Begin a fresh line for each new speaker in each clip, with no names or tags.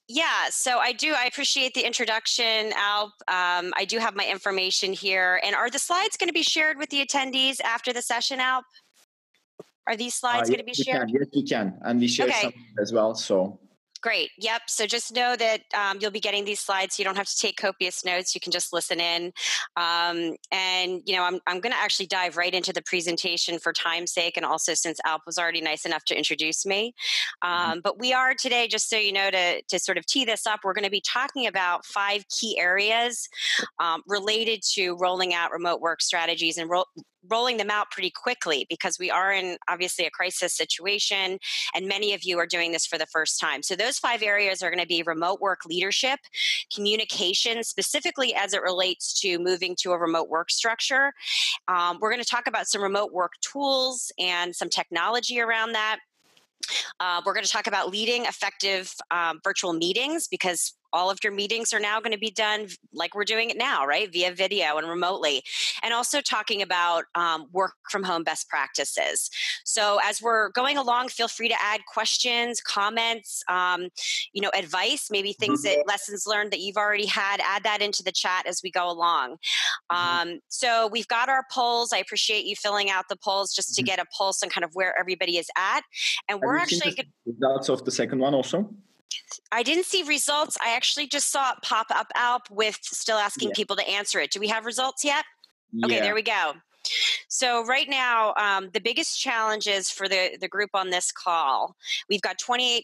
Yeah, so I appreciate the introduction, Alp. I do have my information here. And are the slides going to be shared with the attendees after the session, Alp? Are these slides going to be shared?
Yes, we can. And we share some as well. So
great. Yep. So just know that you'll be getting these slides. So you don't have to take copious notes. You can just listen in. And, I'm going to actually dive right into the presentation for time's sake. And also since Alp was already nice enough to introduce me. But we are today, just so you know, to sort of tee this up, we're going to be talking about 5 key areas related to rolling out remote work strategies and rolling them out pretty quickly, because we are in obviously a crisis situation and many of you are doing this for the first time. So those 5 areas are going to be remote work leadership, communication, specifically as it relates to moving to a remote work structure. We're going to talk about some remote work tools and some technology around that. We're going to talk about leading effective virtual meetings, because all of your meetings are now going to be done like we're doing it now, right? Via video and remotely. And also talking about work from home best practices. So as we're going along, feel free to add questions, comments, advice, maybe things that lessons learned that you've already had, add that into the chat as we go along. So we've got our polls. I appreciate you filling out the polls just to get a pulse on kind of where everybody is at. And we're actually
results of the second one also.
I didn't see results. I actually just saw it pop up, Alp, with still asking people to answer it. Do we have results yet? Okay, there we go. So right now, the biggest challenges for the group on this call, we've got 28%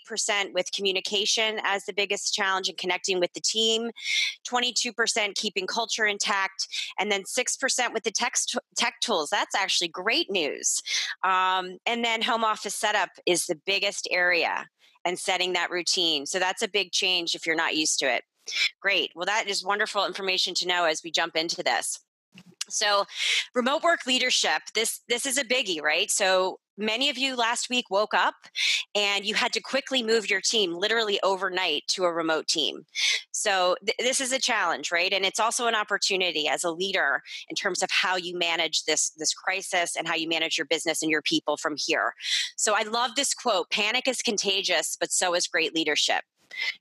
with communication as the biggest challenge in connecting with the team, 22% keeping culture intact, and then 6% with the tech tools. That's actually great news. And then home office setup is the biggest area, and setting that routine. So that's a big change if you're not used to it. Great. Well, that is wonderful information to know as we jump into this. So remote work leadership, this is a biggie, right? So many of you last week woke up and you had to quickly move your team literally overnight to a remote team. So this is a challenge, right? And it's also an opportunity as a leader in terms of how you manage this crisis and how you manage your business and your people from here. So I love this quote: panic is contagious, but so is great leadership.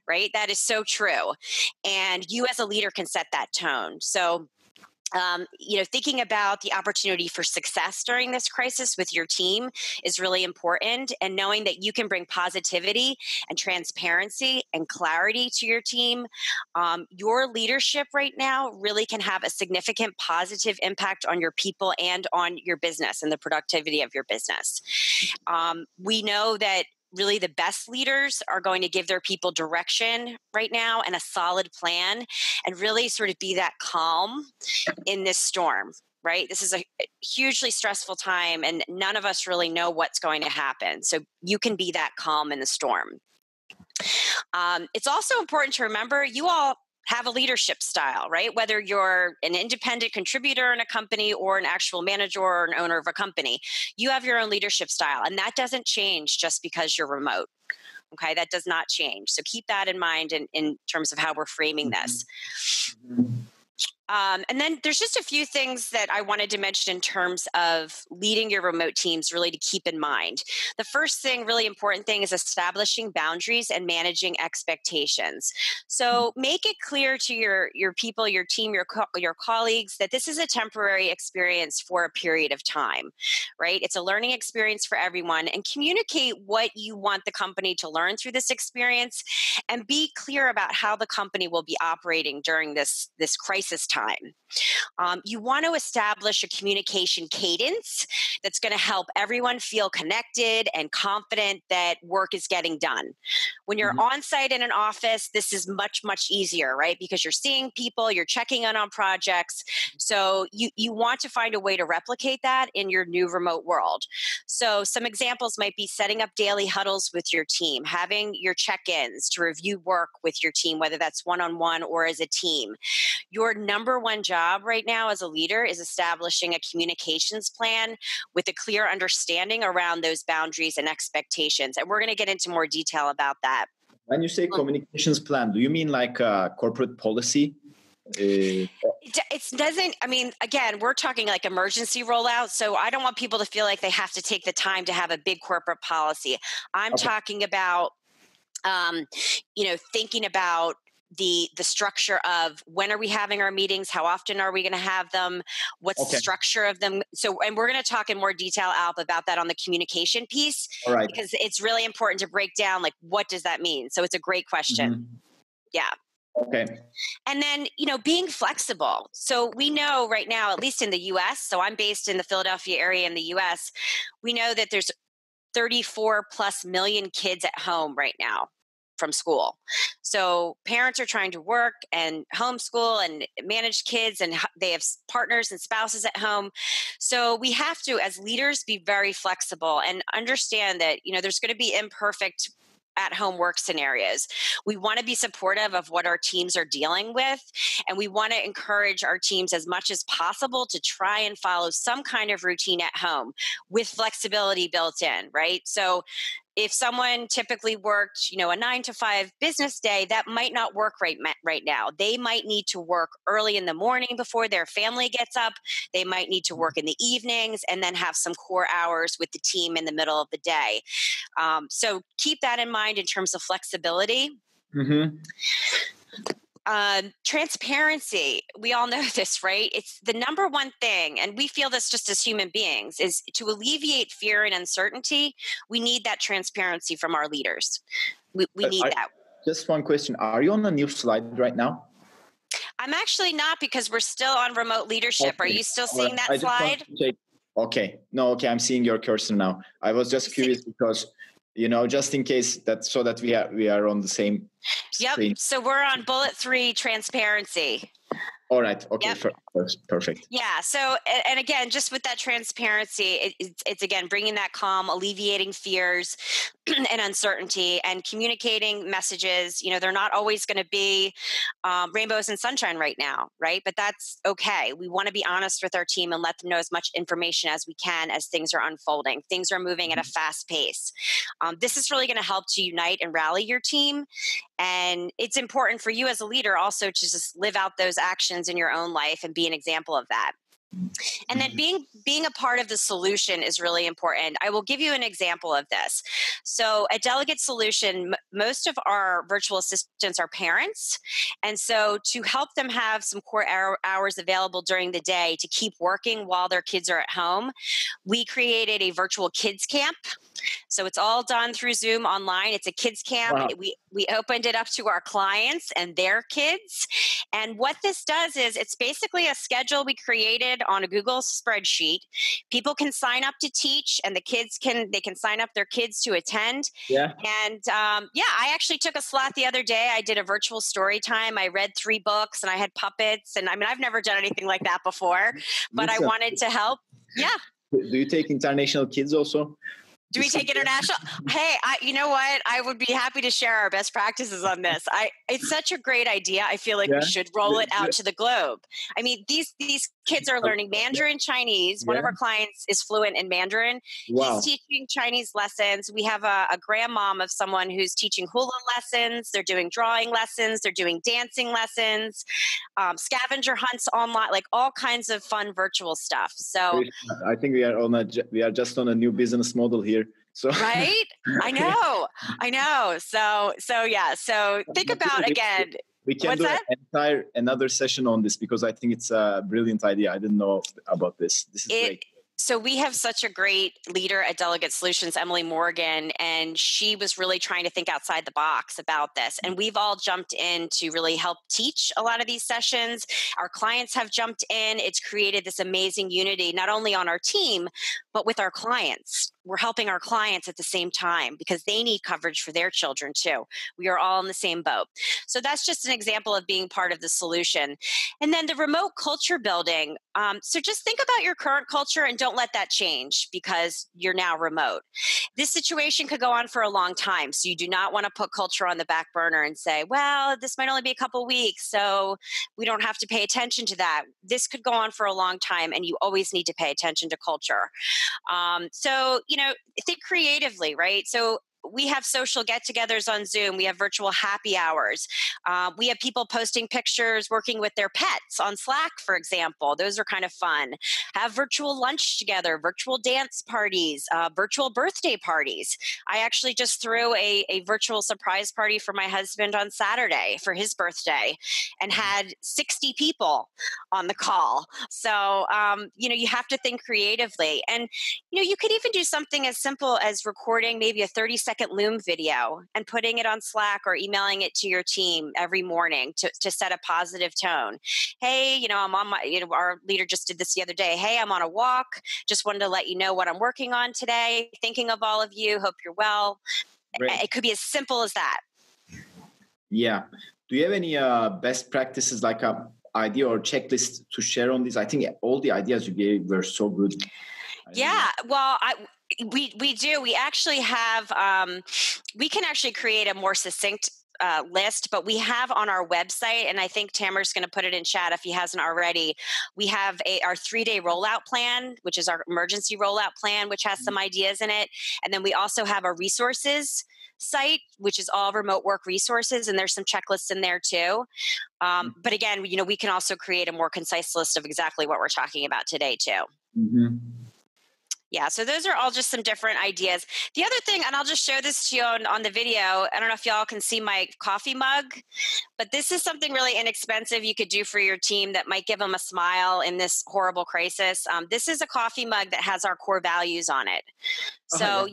Right? That is so true. And you as a leader can set that tone. So thinking about the opportunity for success during this crisis with your team is really important, and knowing that you can bring positivity and transparency and clarity to your team. Your leadership right now really can have a significant positive impact on your people and on your business and the productivity of your business. We know that really the best leaders are going to give their people direction right now and a solid plan, and really sort of be that calm in this storm, right? This is a hugely stressful time and none of us really know what's going to happen. So you can be that calm in the storm. It's also important to remember you all have a leadership style, right? Whether you're an independent contributor in a company or an actual manager or an owner of a company, you have your own leadership style, and that doesn't change just because you're remote. Okay, that does not change. So keep that in mind in terms of how we're framing this. And then there's just a few things that I wanted to mention in terms of leading your remote teams really to keep in mind. The first thing, really important thing, is establishing boundaries and managing expectations. So make it clear to your people, your team, your colleagues that this is a temporary experience for a period of time, right? It's a learning experience for everyone, and communicate what you want the company to learn through this experience, and be clear about how the company will be operating during this crisis time. You want to establish a communication cadence that's going to help everyone feel connected and confident that work is getting done. When you're on site in an office, this is much, much easier, right? Because you're seeing people, you're checking in on projects. So you want to find a way to replicate that in your new remote world. So some examples might be setting up daily huddles with your team, having your check-ins to review work with your team, whether that's one-on-one or as a team. Your number one job right now as a leader is establishing a communications plan with a clear understanding around those boundaries and expectations. And we're going to get into more detail about that.
When you say communications plan, do you mean like corporate policy?
It doesn't, I mean, again, we're talking like emergency rollout. So I don't want people to feel like they have to take the time to have a big corporate policy. I'm talking about um, thinking about the structure of when are we having our meetings, how often are we going to have them, what's the structure of them. So, and we're going to talk in more detail, Alp, about that on the communication piece, because it's really important to break down, like, what does that mean? So it's a great question. Yeah.
Okay.
And then, being flexible. So we know right now, at least in the US, so I'm based in the Philadelphia area in the US, we know that there's 34 plus million kids at home right now from school. So parents are trying to work and homeschool and manage kids, and they have partners and spouses at home. So we have to, as leaders, be very flexible and understand that, there's going to be imperfect at-home work scenarios. We want to be supportive of what our teams are dealing with, and we want to encourage our teams as much as possible to try and follow some kind of routine at home with flexibility built in, right? So if someone typically worked, a 9 to 5 business day, that might not work right now. They might need to work early in the morning before their family gets up. They might need to work in the evenings and then have some core hours with the team in the middle of the day. So keep that in mind in terms of flexibility. Transparency. We all know this, right? It's the number one thing, and we feel this just as human beings, is to alleviate fear and uncertainty. We need that transparency from our leaders. We need that.
Just one question. Are you on a new slide right now?
I'm actually not, because we're still on remote leadership. Okay. Are you still seeing that slide?
Okay. No, okay. I'm seeing your cursor now. I was just curious because, just in case so that we are on the same screen.
Yep. So we're on bullet 3, transparency.
All right. Okay. Yep. Perfect.
Yeah. So, and again, just with that transparency, it's again, bringing that calm, alleviating fears and uncertainty, and communicating messages. They're not always going to be rainbows and sunshine right now, right? But that's okay. We want to be honest with our team and let them know as much information as we can as things are unfolding. Things are moving at a fast pace. This is really going to help to unite and rally your team. And it's important for you as a leader also to just live out those actions in your own life and be an example of that. And then being a part of the solution is really important. I will give you an example of this. So at Delegate Solution, most of our virtual assistants are parents. And so to help them have some core hours available during the day to keep working while their kids are at home, we created a virtual kids camp. So it's all done through Zoom online. It's a kids camp. Wow. We opened it up to our clients and their kids. And what this does is it's basically a schedule we created on a Google spreadsheet. People can sign up to teach, and the kids can sign up their kids to attend.
Yeah.
And I actually took a slot the other day. I did a virtual story time. I read 3 books, and I had puppets. And I've never done anything like that before, but I wanted to help. Yeah.
Do you take international kids also?
Do we take international? Hey, you know what? I would be happy to share our best practices on this. It's such a great idea. I feel like we should roll it out to the globe. I mean, these kids are learning Mandarin Chinese. One of our clients is fluent in Mandarin.
Wow.
He's teaching Chinese lessons. We have a grandmom of someone who's teaching hula lessons. They're doing drawing lessons. They're doing dancing lessons, scavenger hunts online, like all kinds of fun virtual stuff. So
I think we are just on a new business model here. So
right? I know. So yeah. So think about again.
We can do another session on this, because I think it's a brilliant idea. I didn't know about this. This is great.
So we have such a great leader at Delegate Solutions, Emily Morgan, and she was really trying to think outside the box about this. And we've all jumped in to really help teach a lot of these sessions. Our clients have jumped in. It's created this amazing unity, not only on our team, but with our clients. We're helping our clients at the same time because they need coverage for their children too. We are all in the same boat. So that's just an example of being part of the solution. And then the remote culture building. So just think about your current culture and don't let that change because you're now remote. This situation could go on for a long time. So you do not want to put culture on the back burner and say, well, this might only be a couple weeks, so we don't have to pay attention to that. This could go on for a long time, and you always need to pay attention to culture. So, think creatively, right? So we have social get-togethers on Zoom. We have virtual happy hours. We have people posting pictures working with their pets on Slack, for example. Those are kind of fun. Have virtual lunch together, virtual dance parties, virtual birthday parties. I actually just threw a virtual surprise party for my husband on Saturday for his birthday and had 60 people on the call. So, you have to think creatively. And, you could even do something as simple as recording maybe a 30-second Loom video and putting it on Slack or emailing it to your team every morning to set a positive tone. Hey, I'm on our leader just did this the other day. Hey, I'm on a walk. Just wanted to let you know what I'm working on today. Thinking of all of you. Hope you're well.
Great.
It could be as simple as that.
Yeah. Do you have any best practices, like a idea or checklist to share on this? I think all the ideas you gave were so good.
Yeah, well, we do. We actually have, we can actually create a more succinct list, but we have on our website, and I think Tamer's going to put it in chat if he hasn't already, we have our 3-day rollout plan, which is our emergency rollout plan, which has some ideas in it. And then we also have a resources site, which is all remote work resources, and there's some checklists in there too. But again, we can also create a more concise list of exactly what we're talking about today too.
Mm-hmm.
Yeah, so those are all just some different ideas. The other thing, and I'll just show this to you on the video. I don't know if y'all can see my coffee mug, but this is something really inexpensive you could do for your team that might give them a smile in this horrible crisis. This is a coffee mug that has our core values on it. So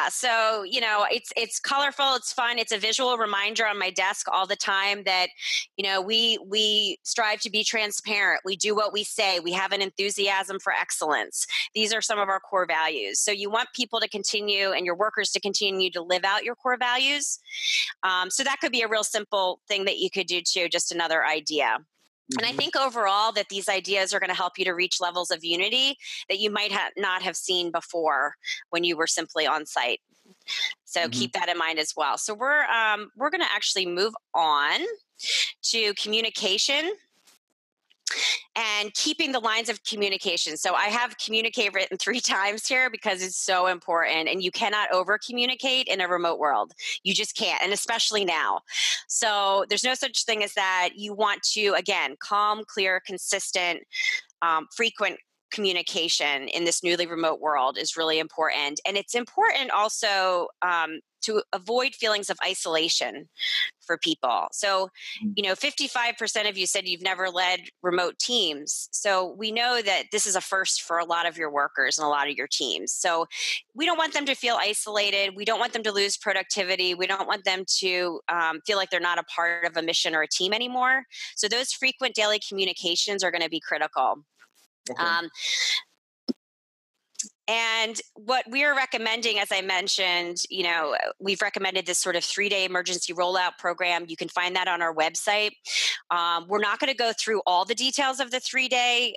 so it's colorful, it's fun, it's a visual reminder on my desk all the time that we strive to be transparent, we do what we say, we have an enthusiasm for excellence. These are some of our core values. So you want people to continue and your workers to continue to live out your core values. So that could be a real simple thing that you could do too, just another idea. And I think overall that these ideas are going to help you to reach levels of unity that you might not have seen before when you were simply on site. So keep that in mind as well. So we're going to actually move on to communication and keeping the lines of communication. So I have communicate written 3 times here because it's so important, and you cannot over communicate in a remote world. You just can't, and especially now. So there's no such thing as that. You want to, again, calm, clear, consistent, frequent communication in this newly remote world is really important. And it's important also to avoid feelings of isolation for people. So, 55% of you said you've never led remote teams. So we know that this is a first for a lot of your workers and a lot of your teams. So we don't want them to feel isolated. We don't want them to lose productivity. We don't want them to feel like they're not a part of a mission or a team anymore. So those frequent daily communications are going to be critical. Okay. And what we're recommending, as I mentioned, we've recommended this sort of 3-day emergency rollout program. You can find that on our website. We're not going to go through all the details of the 3-day,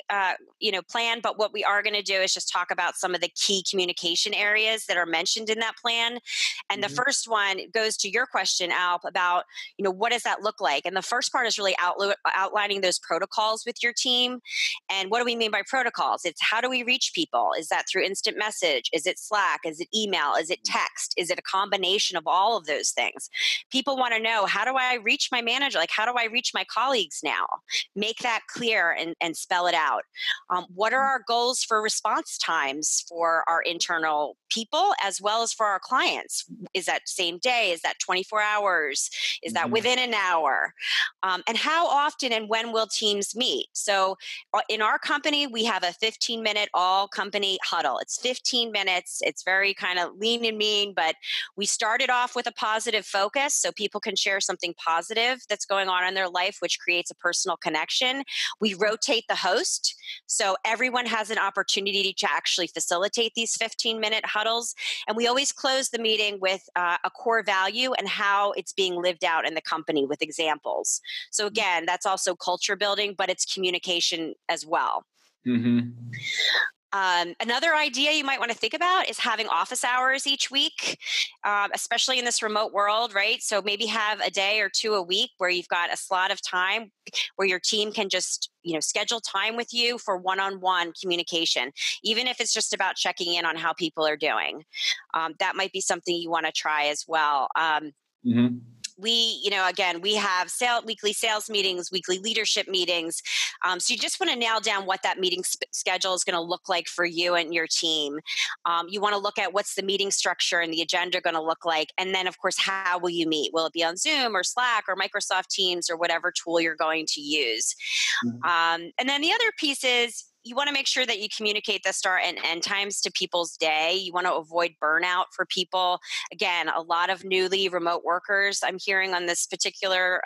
plan, but what we are going to do is just talk about some of the key communication areas that are mentioned in that plan. And the first one goes to your question, Alp, about, what does that look like? And the first part is really outlining those protocols with your team. And what do we mean by protocols? It's how do we reach people? Is that through instant message? Is it Slack? Is it email? Is it text? Is it a combination of all of those things? People want to know, how do I reach my manager? Like, how do I reach my colleagues now? Make that clear and spell it out. What are our goals for response times for our internal people as well as for our clients? Is that same day? Is that 24 hours? Is that within an hour? And how often and when will teams meet? So in our company, we have a 15-minute all company huddle. It's 15 minutes. It's very kind of lean and mean, but we started off with a positive focus so people can share something positive that's going on in their life, which creates a personal connection. We rotate the host, so everyone has an opportunity to actually facilitate these 15-minute huddles. And we always close the meeting with a core value and how it's being lived out in the company with examples. So again, that's also culture building, but it's communication as well. Another idea you might want to think about is having office hours each week, especially in this remote world, right? So maybe have a day or two a week where you've got a slot of time where your team can just, schedule time with you for one-on-one communication, even if it's just about checking in on how people are doing. That might be something you want to try as well.
Mm-hmm.
Again, we have weekly sales meetings, weekly leadership meetings. So you just want to nail down what that meeting schedule is going to look like for you and your team. You want to look at what's the meeting structure and the agenda going to look like. And then, of course, how will you meet? Will it be on Zoom or Slack or Microsoft Teams or whatever tool you're going to use? Mm-hmm. And then the other piece is, you want to make sure that you communicate the start and end times to people's day. You want to avoid burnout for people. Again, a lot of newly remote workers I'm hearing on this particular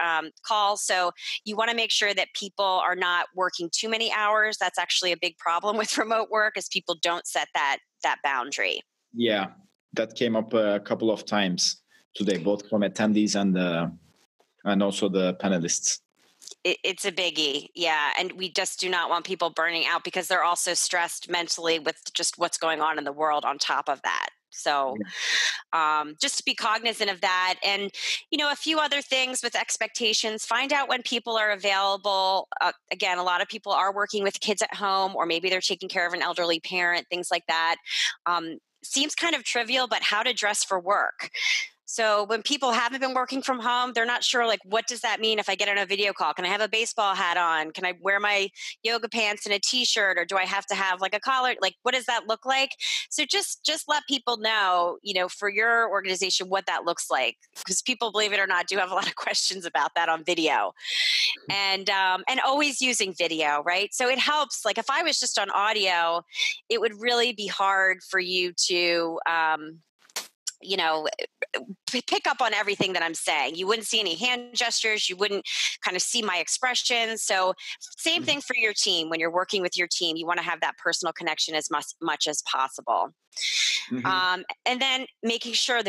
call. So you want to make sure that people are not working too many hours. That's actually a big problem with remote work, is people don't set that boundary.
Yeah, that came up a couple of times today, both from attendees and also the panelists.
It's a biggie. Yeah. And we just do not want people burning out, because they're also stressed mentally with just what's going on in the world on top of that. So just to be cognizant of that. And, a few other things with expectations: find out when people are available. Again, a lot of people are working with kids at home, or maybe they're taking care of an elderly parent, things like that. Seems kind of trivial, but how to dress for work. So when people haven't been working from home, they're not sure, like, what does that mean if I get on a video call? Can I have a baseball hat on? Can I wear my yoga pants and a t-shirt? Or do I have to have like a collar? Like, what does that look like? So just let people know, for your organization, what that looks like. Because people, believe it or not, do have a lot of questions about that on video. And always using video, right? So it helps. Like, if I was just on audio, it would really be hard for you to, pick up on everything that I'm saying. You wouldn't see any hand gestures. You wouldn't kind of see my expressions. So same thing for your team. When you're working with your team, you want to have that personal connection as much as possible. Mm-hmm. And then making sure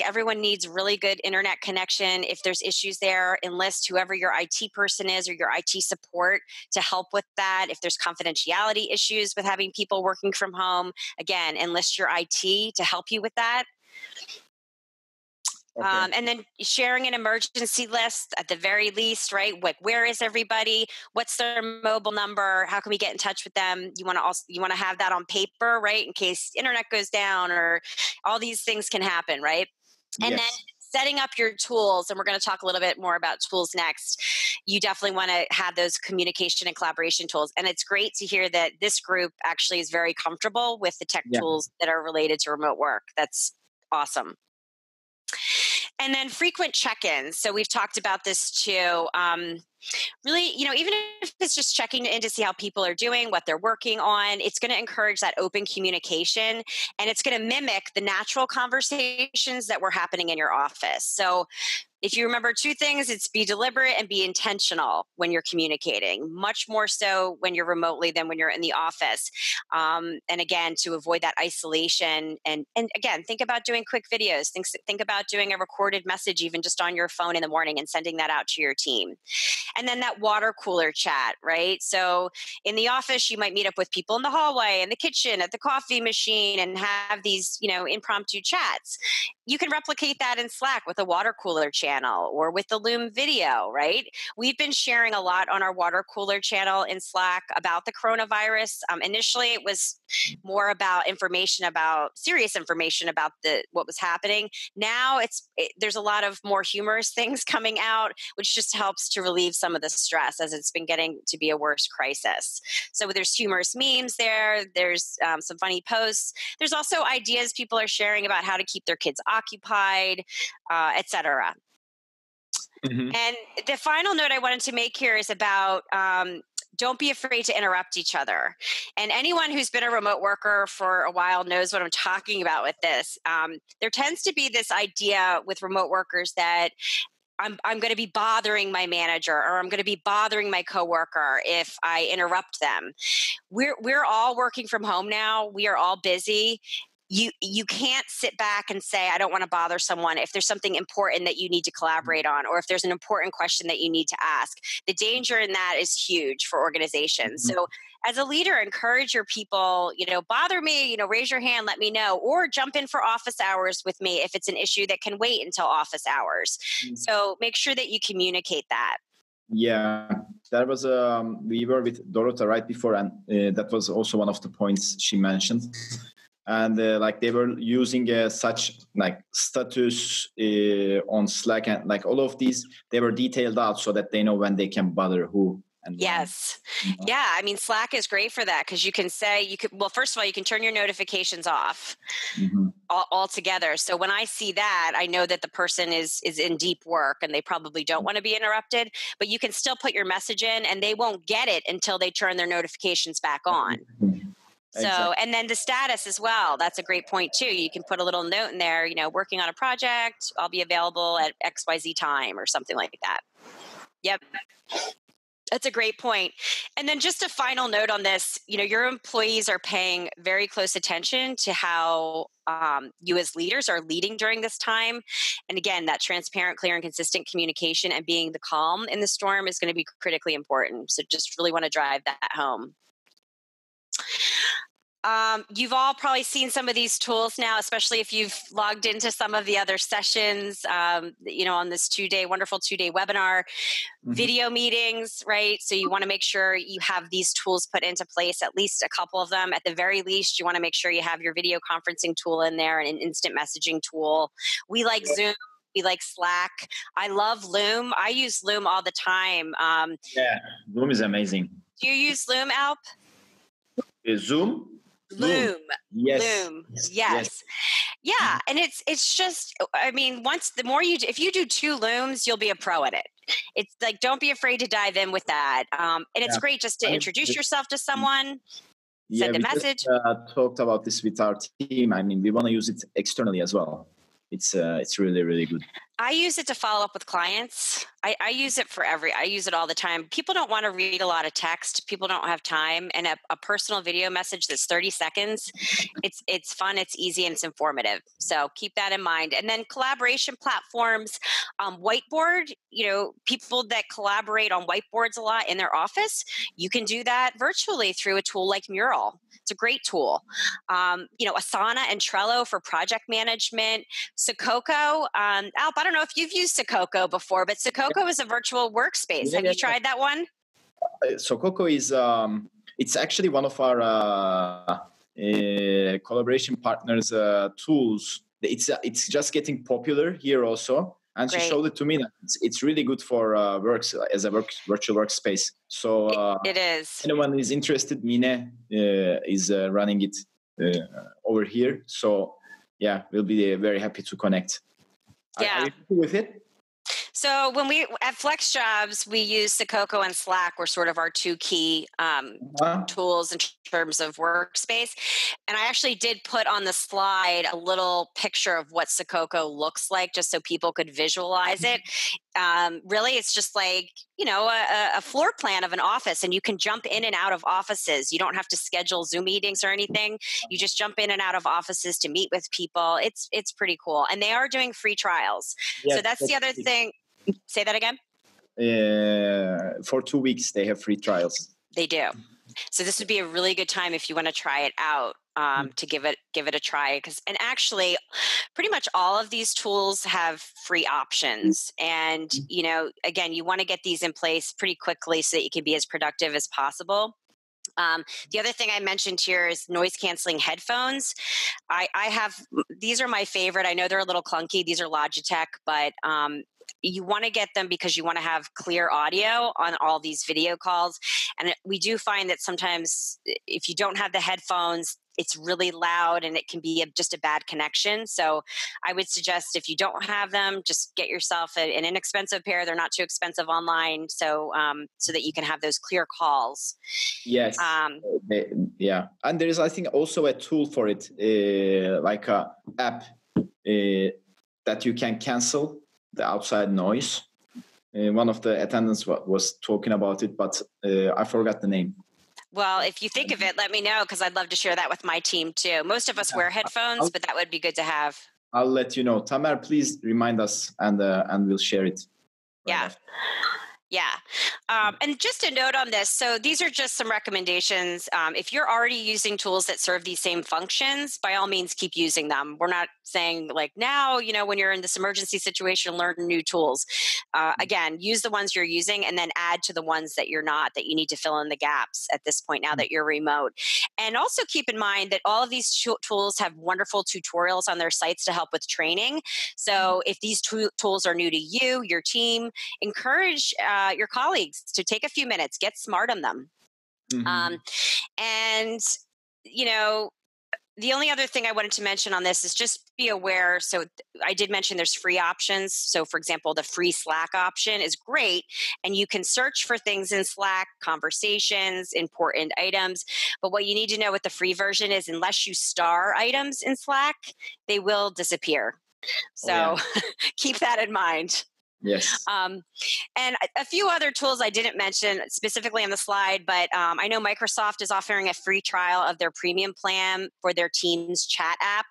everyone needs really good internet connection. If there's issues there, enlist whoever your IT person is or your IT support to help with that. If there's confidentiality issues with having people working from home, again, enlist your IT to help you with that. Okay. And then sharing an emergency list at the very least, right? Like, where is everybody? What's their mobile number? How can we get in touch with them? You want to have that on paper, right? In case internet goes down, or all these things can happen, right? And then setting up your tools, and we're going to talk a little bit more about tools next. You definitely want to have those communication and collaboration tools. And it's great to hear that this group actually is very comfortable with the tech tools that are related to remote work. That's awesome. And then frequent check-ins. So we've talked about this too. Really, even if it's just checking in to see how people are doing, what they're working on, it's going to encourage that open communication, and it's going to mimic the natural conversations that were happening in your office. So if you remember two things, it's be deliberate and be intentional when you're communicating, much more so when you're remotely than when you're in the office. And again, to avoid that isolation. And again, think about doing quick videos. Think about doing a recorded message, even just on your phone in the morning, and sending that out to your team. And then that water cooler chat, right? So in the office, you might meet up with people in the hallway, in the kitchen, at the coffee machine, and have these, impromptu chats. You can replicate that in Slack with a water cooler channel or with the Loom video, right? We've been sharing a lot on our water cooler channel in Slack about the coronavirus. Initially, it was more about serious information about what was happening. Now there's a lot of more humorous things coming out, which just helps to relieve some of the stress as it's been getting to be a worse crisis. So there's humorous memes there. There's some funny posts. There's also ideas people are sharing about how to keep their kids occupied, etc. Mm-hmm. And the final note I wanted to make here is about don't be afraid to interrupt each other. And anyone who's been a remote worker for a while knows what I'm talking about with this. There tends to be this idea with remote workers that I'm going to be bothering my manager, or I'm going to be bothering my coworker if I interrupt them. We're all working from home now. We are all busy. you can't sit back and say, I don't want to bother someone if there's something important that you need to collaborate on, or if there's an important question that you need to ask. The danger in that is huge for organizations. So as a leader, encourage your people, bother me, raise your hand, let me know, or jump in for office hours with me if it's an issue that can wait until office hours. So make sure that you communicate that.
Yeah, that was we were with Dorota right before, and that was also one of the points she mentioned. And like they were using such like status on Slack, and like all of these, they were detailed out so that they know when they can bother who. And
yes.
when,
Yeah. I mean, Slack is great for that because you can say, well, first of all, you can turn your notifications off altogether. So when I see that, I know that the person is in deep work and they probably don't want to be interrupted, but you can still put your message in and they won't get it until they turn their notifications back on. So, exactly. And then the status as well. That's a great point too. You can put a little note in there, working on a project, I'll be available at XYZ time or something like that. Yep. That's a great point. And then just a final note on this, your employees are paying very close attention to how you as leaders are leading during this time. And again, that transparent, clear, and consistent communication and being the calm in the storm is going to be critically important. So just really want to drive that home. You've all probably seen some of these tools now, especially if you've logged into some of the other sessions, on this wonderful two-day webinar, video meetings, right? So you want to make sure you have these tools put into place, at least a couple of them. At the very least, you want to make sure you have your video conferencing tool in there and an instant messaging tool. We like Zoom. We like Slack. I love Loom. I use Loom all the time.
Yeah, Loom is amazing.
Do you use Loom, Alp?
Zoom?
Loom.
Yes.
Loom. Yes. Yeah. And it's just, I mean, if you do 2 Looms, you'll be a pro at it. It's like, don't be afraid to dive in with that. And it's great just to introduce yourself to someone, send a message.
Just, talked about this with our team. I mean, we want to use it externally as well. It's really, really good.
I use it to follow up with clients. I use it I use it all the time. People don't want to read a lot of text. People don't have time. And a personal video message that's 30 seconds, it's fun, it's easy, and it's informative. So keep that in mind. And then collaboration platforms, whiteboard, people that collaborate on whiteboards a lot in their office, you can do that virtually through a tool like Mural. It's a great tool. Asana and Trello for project management. Sococo, Alp, I don't know if you've used Sococo before, but Sococo is a virtual workspace. Have you tried that one?
Sococo is, it's actually one of our collaboration partners' tools. It's just getting popular here also. And she showed it to me. It's really good for works as a virtual workspace. So
it is. Anyone
is interested, Mine is running it over here. So yeah, we'll be very happy to connect.
Yeah.
Are you happy with it?
So when we at Flex Jobs, we use Sococo and Slack were sort of our 2 key tools in terms of workspace. And I actually did put on the slide a little picture of what Sococo looks like, just so people could visualize it. Really, it's just like, a floor plan of an office, and you can jump in and out of offices. You don't have to schedule Zoom meetings or anything. You just jump in and out of offices to meet with people. It's pretty cool. And they are doing free trials. Yes, so that's the other thing. Say that again.
For 2 weeks, they have free trials.
They do. So this would be a really good time if you want to try it out, to give it a try. And actually, pretty much all of these tools have free options. And, again, you want to get these in place pretty quickly so that you can be as productive as possible. The other thing I mentioned here is noise canceling headphones. These are my favorite. I know they're a little clunky. These are Logitech, but you want to get them because you want to have clear audio on all these video calls. And we do find that sometimes if you don't have the headphones, it's really loud and it can be just a bad connection. So I would suggest if you don't have them, just get yourself an inexpensive pair. They're not too expensive online. So that you can have those clear calls.
Yes. Yeah. And there is, I think, also a tool for it, like a app that you can cancel the outside noise. One of the attendants was talking about it, but I forgot the name.
Well, if you think of it, let me know, because I'd love to share that with my team too. Most of us wear headphones, but that would be good to have.
I'll let you know. Tamer, please remind us, and we'll share it.
Right after. Yeah. And just a note on this. So these are just some recommendations. If you're already using tools that serve these same functions, by all means, keep using them. We're not saying like now, when you're in this emergency situation, learn new tools. Again, use the ones you're using and then add to the ones that you're not, that you need to fill in the gaps at this point now that you're remote. And also keep in mind that all of these tools have wonderful tutorials on their sites to help with training. So if these tools are new to you, your team, encourage your colleagues to take a few minutes, get smart on them. And, the only other thing I wanted to mention on this is just be aware. So I did mention there's free options. So for example, the free Slack option is great. And you can search for things in Slack, conversations, important items. But what you need to know with the free version is unless you star items in Slack, they will disappear. So keep that in mind.
Yes.
And a few other tools I didn't mention specifically on the slide, but I know Microsoft is offering a free trial of their premium plan for their Teams chat app,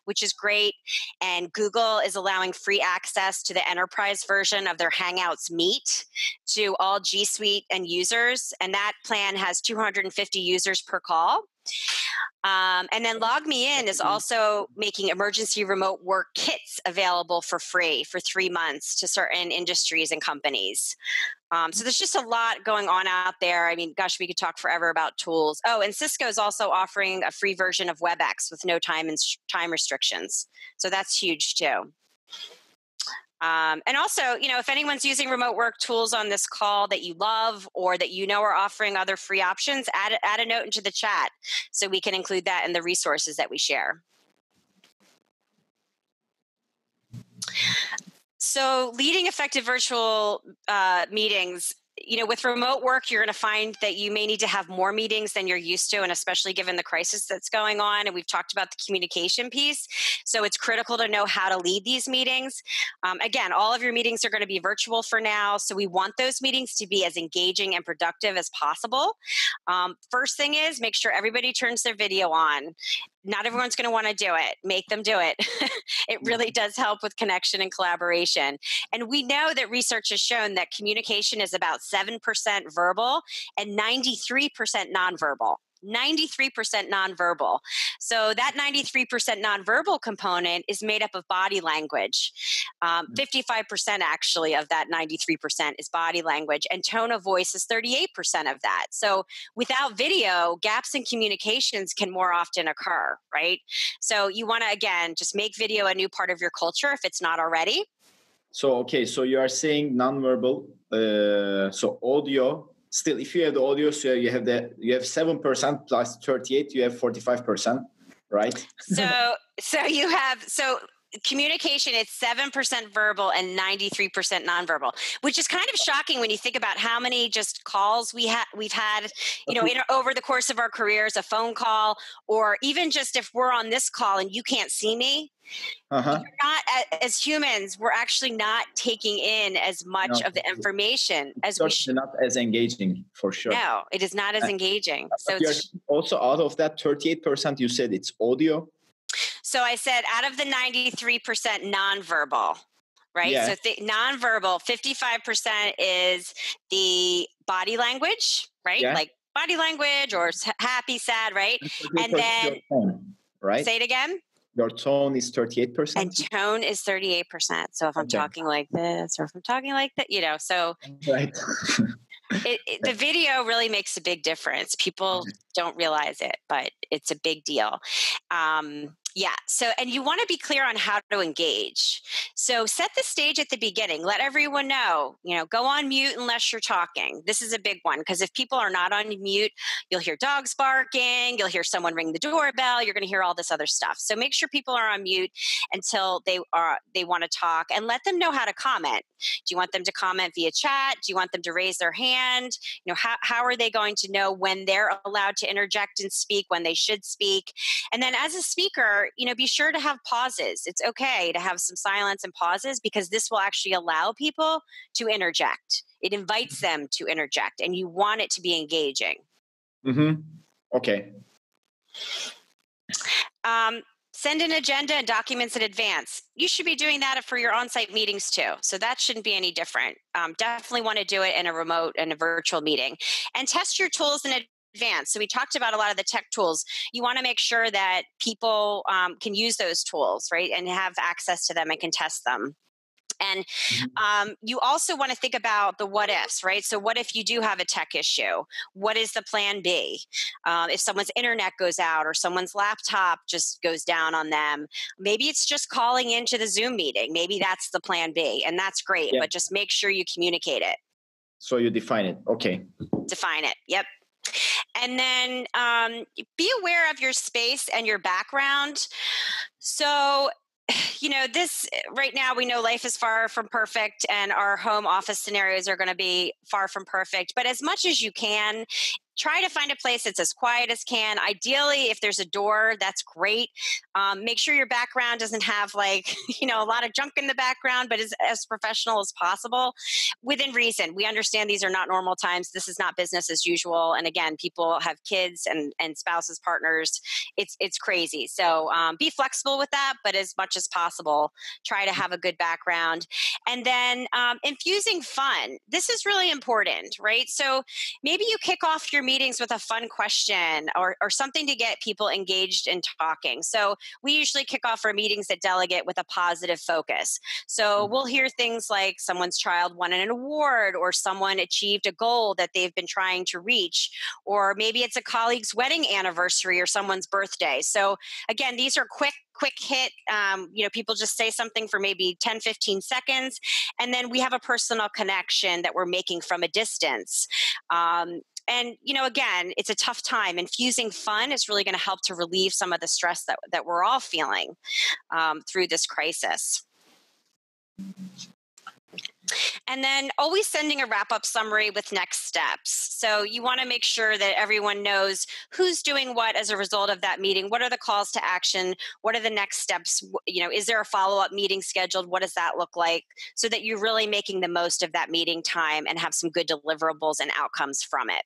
which is great. And Google is allowing free access to the enterprise version of their Hangouts Meet to all G Suite and users. And that plan has 250 users per call. And then LogMeIn is also making emergency remote work kits available for free for 3 months to certain industries and companies. So there's just a lot going on out there. I mean, gosh, we could talk forever about tools. Oh, and Cisco is also offering a free version of WebEx with no time restrictions. So that's huge too. And also, if anyone's using remote work tools on this call that you love or that are offering other free options, add a note into the chat so we can include that in the resources that we share. So leading effective virtual meetings, with remote work, you're going to find that you may need to have more meetings than you're used to, and especially given the crisis that's going on. And we've talked about the communication piece. So it's critical to know how to lead these meetings. Again, all of your meetings are going to be virtual for now. So we want those meetings to be as engaging and productive as possible. First thing is make sure everybody turns their video on. Not everyone's going to want to do it. Make them do it. It really does help with connection and collaboration. And we know that research has shown that communication is about 7% verbal and 93% nonverbal. 93% nonverbal. So that 93% nonverbal component is made up of body language. 55% actually of that 93% is body language, and tone of voice is 38% of that. So without video, gaps in communications can more often occur, right? So you want to, again, just make video a new part of your culture if it's not already.
So, okay, so you are saying nonverbal, so audio. Still, if you have the audio, so you have 7% plus 38, you have 45%, right?
So communication is 7% verbal and 93% nonverbal, which is kind of shocking when you think about how many just calls we've had, over the course of our careers, a phone call, or even just if we're on this call and you can't see me. You're not, as humans, we're actually not taking in as much of the information as we should.
Not as engaging, for sure.
No, it is not as engaging. So
it's also out of that 38%, you said it's audio.
So I said out of the 93% nonverbal, right? Yeah. So nonverbal, 55% is the body language, right? Yeah. Like body language or happy, sad, right? And then,
tone, right?
Say it again.
Your tone is 38%?
And tone is 38%. So if I'm talking like this or if I'm talking like that, so...
Right.
The video really makes a big difference. People don't realize it, but it's a big deal. So, and you want to be clear on how to engage. So set the stage at the beginning. Let everyone know, go on mute unless you're talking. This is a big one because if people are not on mute, you'll hear dogs barking, you'll hear someone ring the doorbell, you're going to hear all this other stuff. So make sure people are on mute until they want to talk, and let them know how to comment. Do you want them to comment via chat? Do you want them to raise their hand? How are they going to know when they're allowed to interject and speak, when they should speak? And then as a speaker, be sure to have pauses. It's okay to have some silence and pauses because this will actually allow people to interject. It invites them to interject, and you want it to be engaging.
Mm-hmm. Okay.
Send an agenda and documents in advance. You should be doing that for your on-site meetings too. So that shouldn't be any different. Definitely want to do it in a remote and a virtual meeting. And test your tools in advance. So we talked about a lot of the tech tools. You want to make sure that people can use those tools, right? And have access to them and can test them. And you also want to think about the what ifs, right? So what if you do have a tech issue? What is the plan B? If someone's internet goes out or someone's laptop just goes down on them, maybe it's just calling into the Zoom meeting. Maybe that's the plan B, and that's great, but just make sure you communicate it.
So you define it. Okay.
Define it. Yep. And then be aware of your space and your background. So, this right now, we know life is far from perfect and our home office scenarios are going to be far from perfect. But as much as you can, try to find a place that's as quiet as can. Ideally, if there's a door, that's great. Make sure your background doesn't have a lot of junk in the background, but as professional as possible within reason. We understand these are not normal times. This is not business as usual. And again, people have kids and spouses, partners. It's crazy. So be flexible with that, but as much as possible, try to have a good background. And then infusing fun. This is really important, right? So maybe you kick off your meetings with a fun question or something to get people engaged and talking. So we usually kick off our meetings at Delegate with a positive focus. So we'll hear things like someone's child won an award or someone achieved a goal that they've been trying to reach, or maybe it's a colleague's wedding anniversary or someone's birthday. So again, these are quick hit, people just say something for maybe 10, 15 seconds. And then we have a personal connection that we're making from a distance. And, again, it's a tough time. Infusing fun is really going to help to relieve some of the stress that we're all feeling through this crisis. And then always sending a wrap-up summary with next steps. So you want to make sure that everyone knows who's doing what as a result of that meeting. What are the calls to action? What are the next steps? Is there a follow-up meeting scheduled? What does that look like? So that you're really making the most of that meeting time and have some good deliverables and outcomes from it.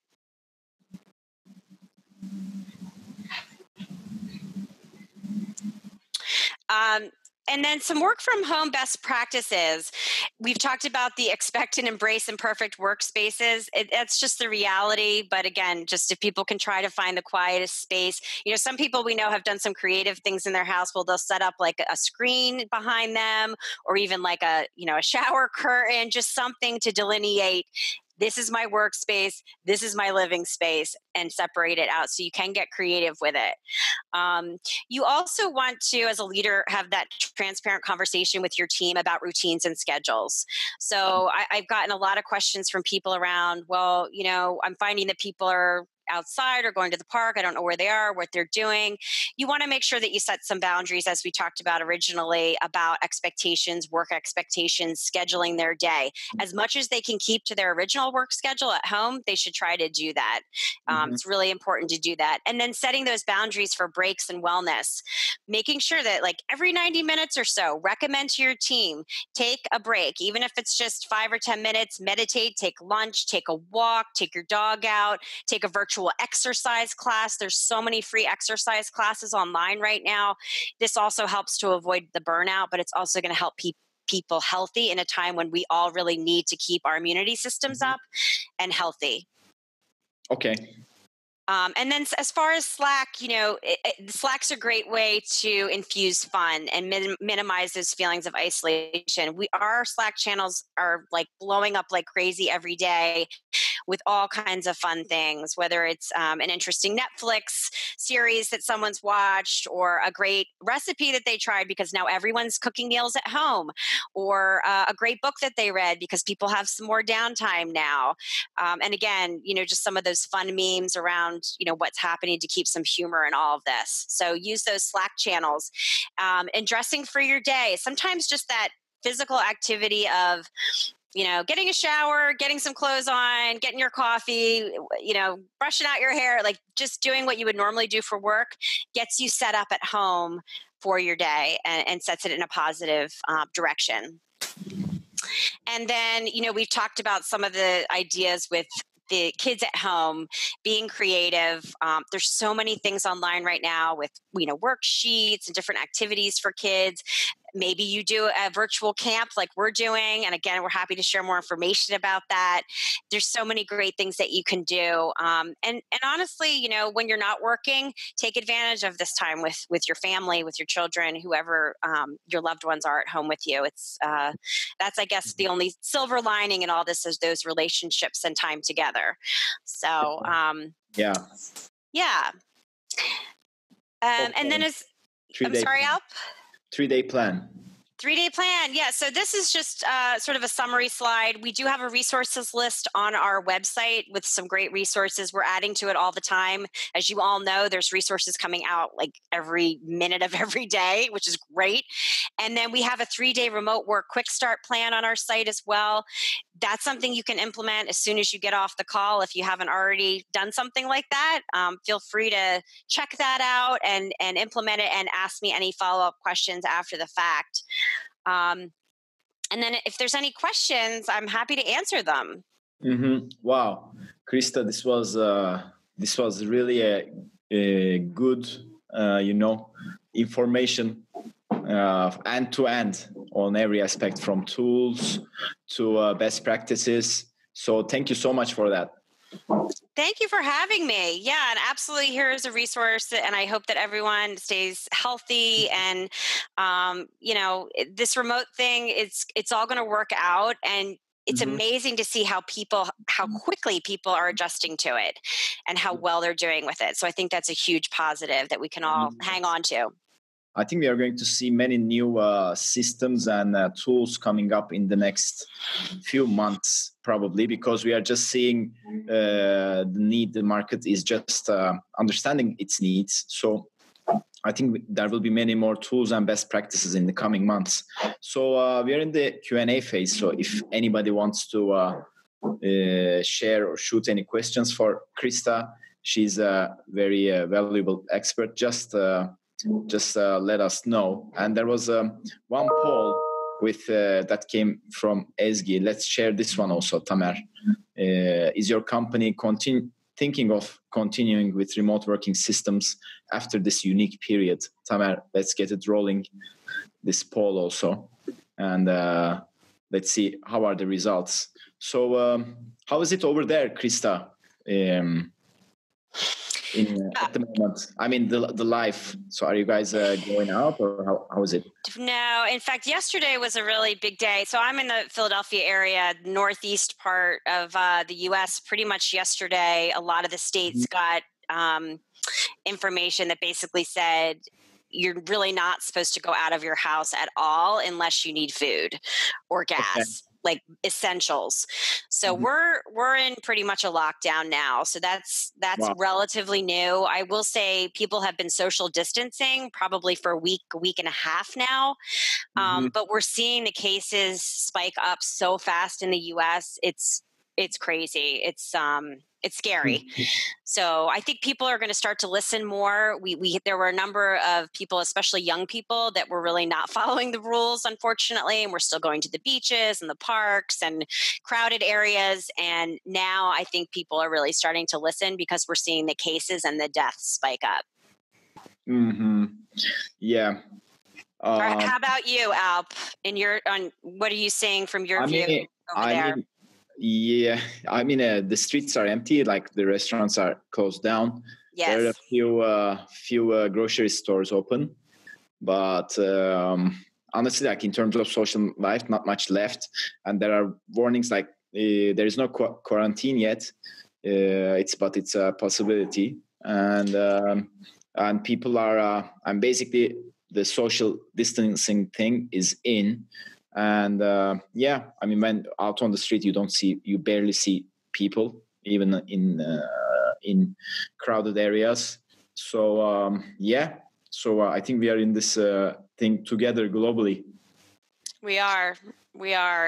And then some work from home best practices. We've talked about the expect and embrace imperfect workspaces. That's just the reality. But again, just if people can try to find the quietest space. Some people we know have done some creative things in their house. Well, they'll set up like a screen behind them or even like a shower curtain, just something to delineate. This is my workspace, this is my living space, and separate it out so you can get creative with it. You also want to, as a leader, have that transparent conversation with your team about routines and schedules. So I've gotten a lot of questions from people around, I'm finding that people are outside or going to the park. I don't know where they are, what they're doing. You want to make sure that you set some boundaries, as we talked about originally, about expectations, work expectations, scheduling their day. As much as they can keep to their original work schedule at home, they should try to do that. It's really important to do that. And then setting those boundaries for breaks and wellness, making sure that every 90 minutes or so, recommend to your team, take a break, even if it's just 5 or 10 minutes, meditate, take lunch, take a walk, take your dog out, take a virtual exercise class. There's so many free exercise classes online right now. This also helps to avoid the burnout, but it's also going to help people healthy in a time when we all really need to keep our immunity systems up and healthy.
Okay.
And then as far as Slack, Slack's a great way to infuse fun and minimize those feelings of isolation. Our Slack channels are blowing up like crazy every day with all kinds of fun things, whether it's an interesting Netflix series that someone's watched or a great recipe that they tried because now everyone's cooking meals at home, or a great book that they read because people have some more downtime now. And again, just some of those fun memes around, what's happening to keep some humor in all of this. So use those Slack channels. And dressing for your day. Sometimes just that physical activity of, getting a shower, getting some clothes on, getting your coffee, brushing out your hair, just doing what you would normally do for work gets you set up at home for your day and sets it in a positive direction. And then, we've talked about some of the ideas with the kids at home, being creative. There's so many things online right now with, worksheets and different activities for kids. Maybe you do a virtual camp like we're doing. And again, we're happy to share more information about that. There's so many great things that you can do. And honestly, when you're not working, take advantage of this time with your family, with your children, whoever your loved ones are at home with you. It's that's, I guess, the only silver lining in all this is those relationships and time together. So,
yeah.
And then I'm sorry, Alp?
3-day plan.
3-day plan. Yeah. So this is just sort of a summary slide. We do have a resources list on our website with some great resources. We're adding to it all the time. As you all know, there's resources coming out like every minute of every day, which is great. And then we have a 3-day remote work quick start plan on our site as well. That's something you can implement as soon as you get off the call. If you haven't already done something like that, feel free to check that out and implement it and ask me any follow-up questions after the fact. And then if there's any questions, I'm happy to answer them.
Mm-hmm. Wow. Christa, this was really a good, information end to end on every aspect from tools to best practices. So thank you so much for that.
Thank you for having me. Yeah, and absolutely, here is a resource, and I hope that everyone stays healthy. And this remote thing, it's all going to work out, and it's amazing to see how quickly people are adjusting to it, and how well they're doing with it. So I think that's a huge positive that we can all hang on to.
I think we are going to see many new systems and tools coming up in the next few months, probably, because we are just seeing the need. The market is just understanding its needs. So I think there will be many more tools and best practices in the coming months. So we are in the Q&A phase. So if anybody wants to share or shoot any questions for Christa, she's a very valuable expert. Just let us know. And there was one poll with that came from Ezgi. Let's share this one also, Tamer. Is your company thinking of continuing with remote working systems after this unique period? Tamer, let's get it rolling, this poll also. And let's see how are the results. So how is it over there, Christa? At the moment, I mean the life. So are you guys going out, or how is it?
No, in fact, yesterday was a really big day. So I'm in the Philadelphia area, northeast part of the U.S. Pretty much yesterday, a lot of the states got information that basically said you're really not supposed to go out of your house at all unless you need food or gas. Like essentials. So we're in pretty much a lockdown now. So that's wow. Relatively new. I will say people have been social distancing probably for a week and a half now. But we're seeing the cases spike up so fast in the US. It's crazy. It's scary. So I think people are going to start to listen more. There were a number of people, especially young people, that were really not following the rules, unfortunately, and we're still going to the beaches and the parks and crowded areas. And now I think people are really starting to listen because we're seeing the cases and the deaths spike up.
Yeah.
How about you, Alp? What are you seeing from your view over there?
Yeah, I mean, the streets are empty, like the restaurants are closed down.
Yes.
There are a few grocery stores open, but honestly, like in terms of social life, not much left. And there are warnings like there is no quarantine yet. It's a possibility, and people are and basically the social distancing thing is in. And I mean, when out on the street, you barely see people, even in crowded areas. So I think we are in this thing together globally.
We are,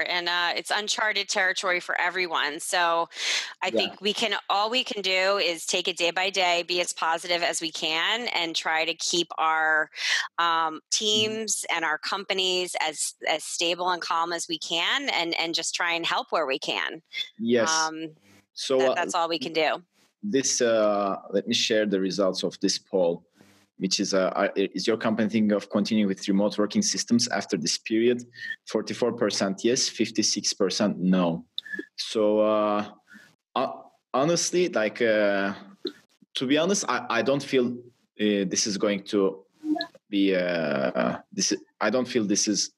and it's uncharted territory for everyone. So I think all we can do is take it day by day, be as positive as we can, and try to keep our teams and our companies as stable and calm as we can, and just try and help where we can.
Yes. So
that's all we can do.
This let me share the results of this poll, which is your company thinking of continuing with remote working systems after this period? 44% yes, 56% no. So honestly, like to be honest, I don't feel this is going to be this. I don't feel this is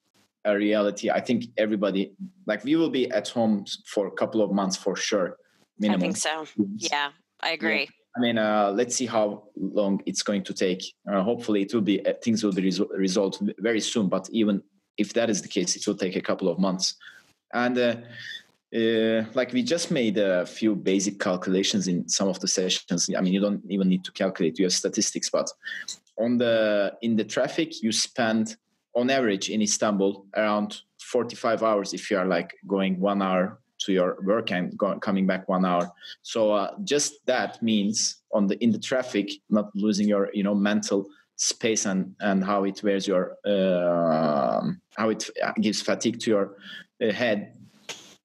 a reality. I think everybody, like, we will be at home for a couple of months for sure. Minimum.
I think so. Yeah, I agree.
Yeah. I mean, let's see how long it's going to take. Hopefully, it will be things will be resolved very soon. But even if that is the case, it will take a couple of months. And like, we just made a few basic calculations in some of the sessions. I mean, you don't even need to calculate. You have statistics, but in the traffic, you spend on average in Istanbul around 45 hours if you are like going 1 hour to your work and coming back 1 hour. So just that means in the traffic, not losing your mental space and how it wears your how it gives fatigue to your head.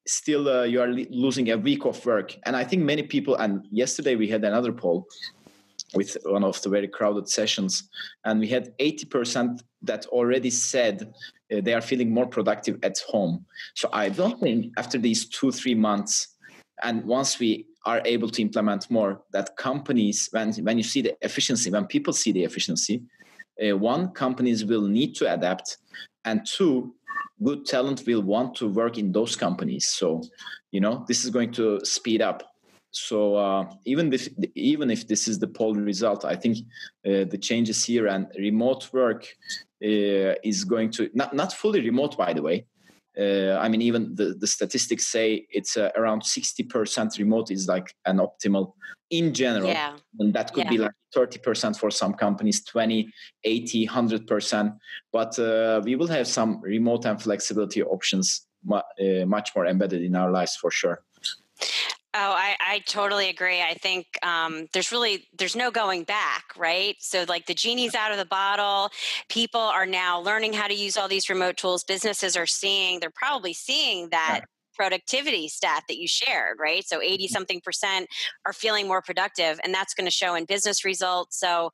Still, you are losing a week of work. And I think many people. And yesterday we had another poll with one of the very crowded sessions, and we had 80% that already said they are feeling more productive at home. So I don't think after these 2-3 months, and once we are able to implement more, that companies, when you see the efficiency, when people see the efficiency, one, companies will need to adapt, and two, good talent will want to work in those companies. So, this is going to speed up. So even if this is the poll result, I think the changes here and remote work is going to not fully remote, by the way. I mean, even the statistics say it's around 60% remote is like an optimal in general.
Yeah.
And that could be like 30% for some companies, 20, 80, 100%. But we will have some remote and flexibility options much more embedded in our lives for sure.
Oh, I totally agree. I think there's no going back, right? So like the genie's out of the bottle. People are now learning how to use all these remote tools. Businesses are they're probably seeing that productivity stat that you shared, right? So 80-something% are feeling more productive, and that's going to show in business results. So,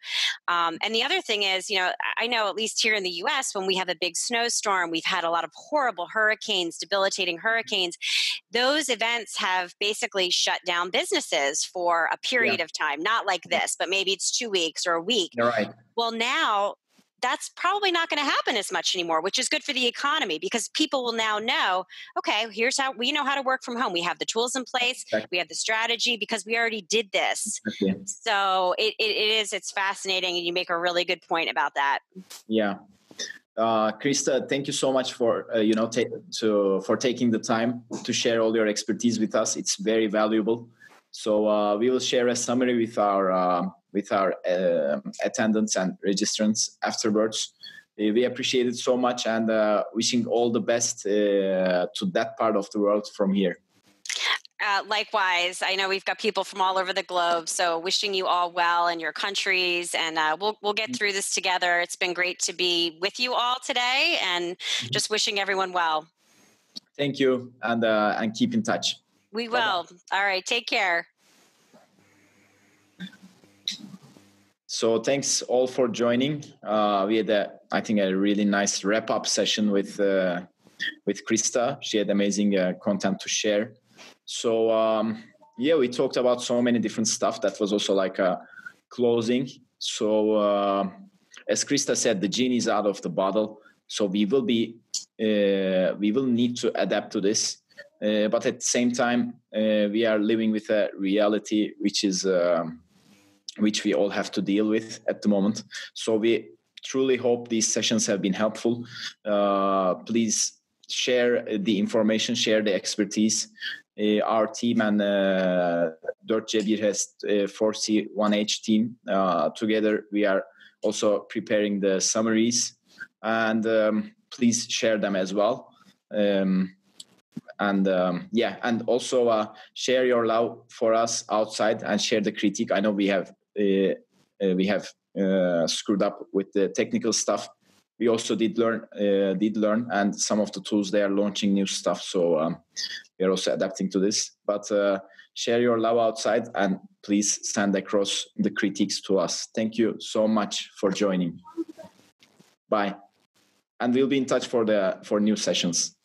and the other thing is, I know at least here in the US, when we have a big snowstorm, we've had a lot of horrible hurricanes, debilitating hurricanes. Those events have basically shut down businesses for a period of time, not like this, but maybe it's 2 weeks or a week.
You're right.
Well, now that's probably not going to happen as much anymore, which is good for the economy because people will now know, okay, here's how we know how to work from home. We have the tools in place. Exactly. We have the strategy because we already did this. Exactly. So it's fascinating. And you make a really good point about that.
Yeah. Christa, thank you so much for for taking the time to share all your expertise with us. It's very valuable. So we will share a summary with our attendants and registrants afterwards. We appreciate it so much, and wishing all the best to that part of the world from here.
Likewise, I know we've got people from all over the globe, so wishing you all well in your countries, and we'll get through this together. It's been great to be with you all today, and just wishing everyone well.
Thank you, and keep in touch.
We will. Bye-bye. All right, take care.
So thanks all for joining. We had I think a really nice wrap-up session with Christa. She had amazing content to share. So we talked about so many different stuff. That was also like a closing. So as Christa said, the genie is out of the bottle. So we will need to adapt to this. But at the same time, we are living with a reality which we all have to deal with at the moment. So we truly hope these sessions have been helpful. Please share the information, share the expertise. Our team and 4C1H has 4C1H team. Together, we are also preparing the summaries. And please share them as well. And also share your love for us outside and share the critique. I know we have screwed up with the technical stuff we also did learn, and some of the tools, they are launching new stuff. So we are also adapting to this. But share your love outside, and please send across the critiques to us. Thank you so much for joining. Bye. And we'll be in touch for new sessions.